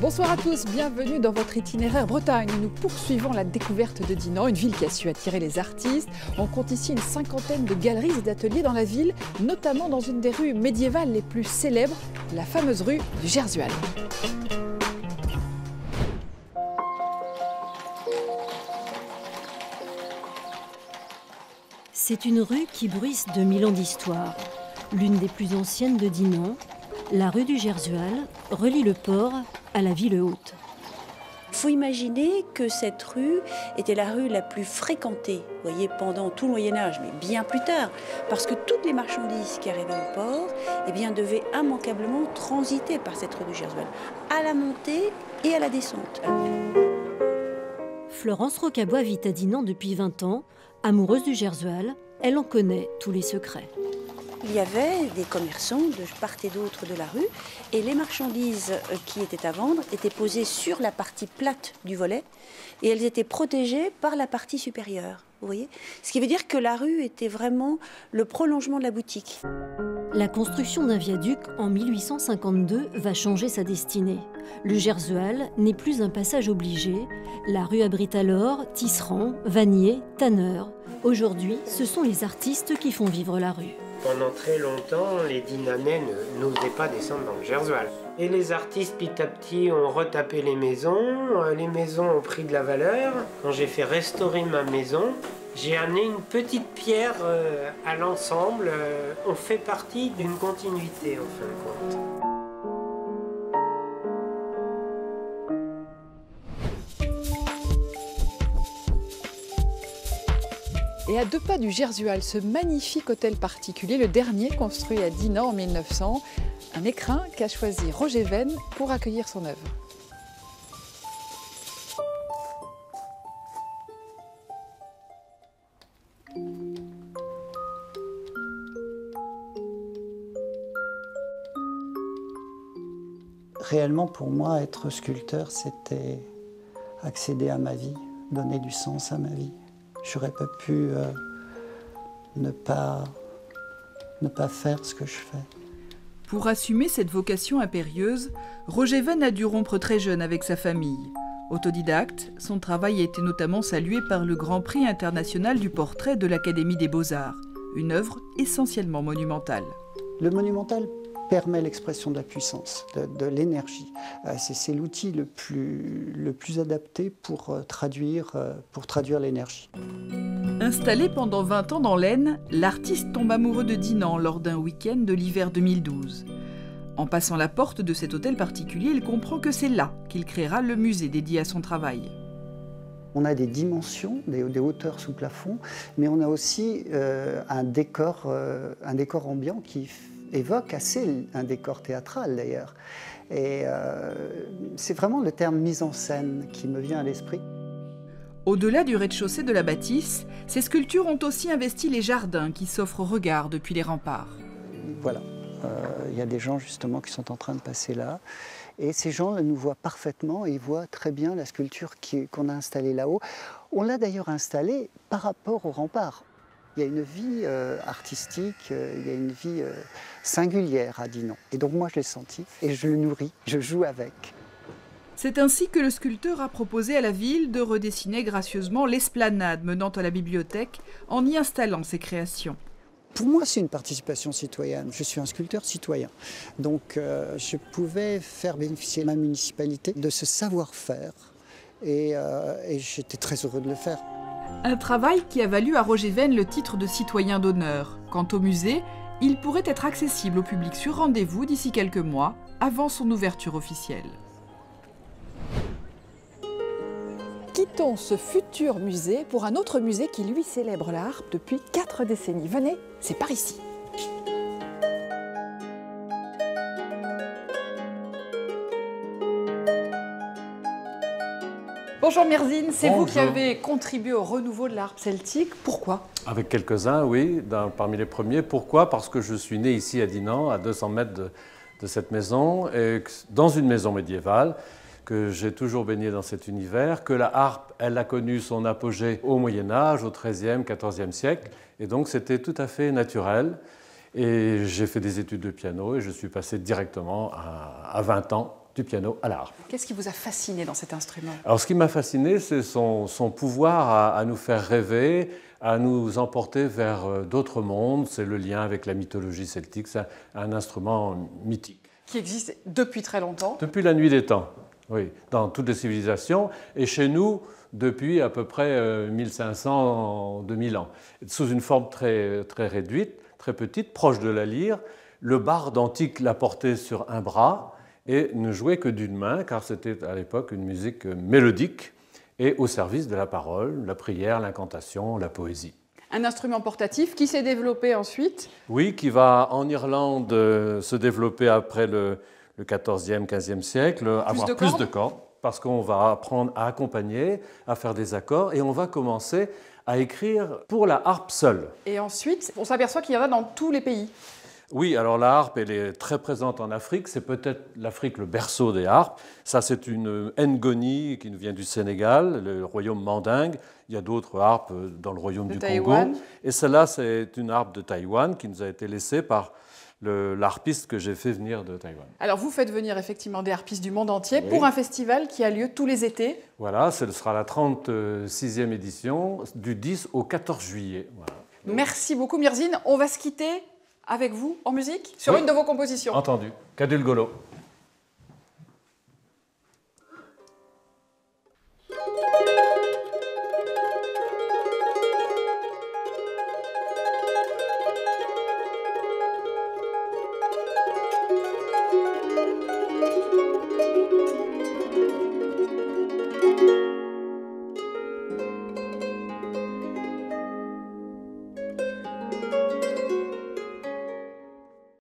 Bonsoir à tous, bienvenue dans votre itinéraire Bretagne. Nous poursuivons la découverte de Dinan, une ville qui a su attirer les artistes. On compte ici une cinquantaine de galeries et d'ateliers dans la ville, notamment dans une des rues médiévales les plus célèbres, la fameuse rue du Gersual. C'est une rue qui bruisse de 1000 ans d'histoire. L'une des plus anciennes de Dinan, la rue du Gersual relie le port à la ville haute. Il faut imaginer que cette rue était la rue la plus fréquentée, vous voyez, pendant tout le Moyen-Âge, mais bien plus tard, parce que toutes les marchandises qui arrivaient au port devaient immanquablement transiter par cette rue du Gersual, à la montée et à la descente. Florence Rocabois vit à Dinan depuis 20 ans. Amoureuse du Gersual, elle en connaît tous les secrets. Il y avait des commerçants de part et d'autre de la rue et les marchandises qui étaient à vendre étaient posées sur la partie plate du volet et elles étaient protégées par la partie supérieure. Vous voyez ? Ce qui veut dire que la rue était vraiment le prolongement de la boutique. La construction d'un viaduc en 1852 va changer sa destinée. Le Gersual n'est plus un passage obligé. La rue abrite alors tisserands, vanniers, tanneurs. Aujourd'hui, ce sont les artistes qui font vivre la rue. Pendant très longtemps, les Dinanais n'osaient pas descendre dans le Gersual. Et les artistes, petit à petit, ont retapé les maisons ont pris de la valeur. Quand j'ai fait restaurer ma maison, j'ai amené une petite pierre à l'ensemble. On fait partie d'une continuité, en fin de compte. Et à 2 pas du Gersual, ce magnifique hôtel particulier, le dernier construit à Dinan en 1900, un écrin qu'a choisi Roger Venn pour accueillir son œuvre. Réellement, pour moi, être sculpteur, c'était accéder à ma vie, donner du sens à ma vie. J'aurais pas pu ne pas faire ce que je fais. Pour assumer cette vocation impérieuse, Roger Venn a dû rompre très jeune avec sa famille. Autodidacte, son travail a été notamment salué par le Grand Prix international du portrait de l'Académie des Beaux-Arts, une œuvre essentiellement monumentale. Le monumental permet l'expression de la puissance, de l'énergie. C'est l'outil le plus adapté pour traduire l'énergie. Installé pendant 20 ans dans l'Aisne, l'artiste tombe amoureux de Dinan lors d'un week-end de l'hiver 2012. En passant la porte de cet hôtel particulier, il comprend que c'est là qu'il créera le musée dédié à son travail. On a des dimensions, des hauteurs sous plafond, mais on a aussi un décor ambiant qui évoque assez un décor théâtral d'ailleurs. Et c'est vraiment le terme mise en scène qui me vient à l'esprit. Au-delà du rez-de-chaussée de la bâtisse, ces sculptures ont aussi investi les jardins qui s'offrent au regard depuis les remparts. Voilà, il y a des gens justement qui sont en train de passer là. Et ces gens nous voient parfaitement et ils voient très bien la sculpture qu'on a installée là-haut. On l'a d'ailleurs installée par rapport aux remparts. Il y a une vie artistique, il y a une vie singulière à Dinan. Et donc moi je l'ai senti et je le nourris, je joue avec. C'est ainsi que le sculpteur a proposé à la ville de redessiner gracieusement l'esplanade menant à la bibliothèque en y installant ses créations. Pour moi, c'est une participation citoyenne. Je suis un sculpteur citoyen. Donc je pouvais faire bénéficier ma municipalité de ce savoir-faire et j'étais très heureux de le faire. Un travail qui a valu à Roger Venn le titre de citoyen d'honneur. Quant au musée, il pourrait être accessible au public sur rendez-vous d'ici quelques mois, avant son ouverture officielle. Quittons ce futur musée pour un autre musée qui, lui, célèbre la harpe depuis 4 décennies. Venez, c'est par ici. Bonjour Merzine, c'est vous qui avez contribué au renouveau de la harpe celtique. Pourquoi? Avec quelques-uns, oui, parmi les premiers. Pourquoi? Parce que je suis né ici à Dinan, à 200 mètres de cette maison, et dans une maison médiévale, que j'ai toujours baigné dans cet univers, que la harpe, elle a connu son apogée au Moyen-Âge, au XIIIe, XIVe siècle, et donc c'était tout à fait naturel. Et j'ai fait des études de piano et je suis passé directement à 20 ans du piano à la harpe. Qu'est-ce qui vous a fasciné dans cet instrument? Alors ce qui m'a fasciné, c'est son pouvoir à nous faire rêver, à nous emporter vers d'autres mondes. C'est le lien avec la mythologie celtique, c'est un instrument mythique. Qui existe depuis très longtemps. Depuis la nuit des temps, oui, dans toutes les civilisations. Et chez nous, depuis à peu près 1500-2000 ans. Sous une forme très, très réduite, très petite, proche de la lyre. Le barde antique la portait sur un bras et ne jouait que d'une main, car c'était à l'époque une musique mélodique et au service de la parole, la prière, l'incantation, la poésie. Un instrument portatif qui s'est développé ensuite. Oui, qui va en Irlande se développer après le XIVe, XVe siècle, avoir plus de cordes, parce qu'on va apprendre à accompagner, à faire des accords, et on va commencer à écrire pour la harpe seule. Et ensuite, on s'aperçoit qu'il y en a dans tous les pays. Oui, alors la harpe, elle est très présente en Afrique. C'est peut-être l'Afrique le berceau des harpes. Ça, c'est une ngoni qui nous vient du Sénégal, le royaume mandingue. Il y a d'autres harpes dans le royaume du Congo. Et celle-là, c'est une harpe de Taïwan qui nous a été laissée par l'harpiste que j'ai fait venir de Taïwan. Alors, vous faites venir effectivement des harpistes du monde entier pour un festival qui a lieu tous les étés. Voilà, ce sera la 36e édition, du 10 au 14 juillet. Voilà. Merci beaucoup, Mirzine. On va se quitter avec vous en musique sur une de vos compositions. Entendu. Kadul Golo.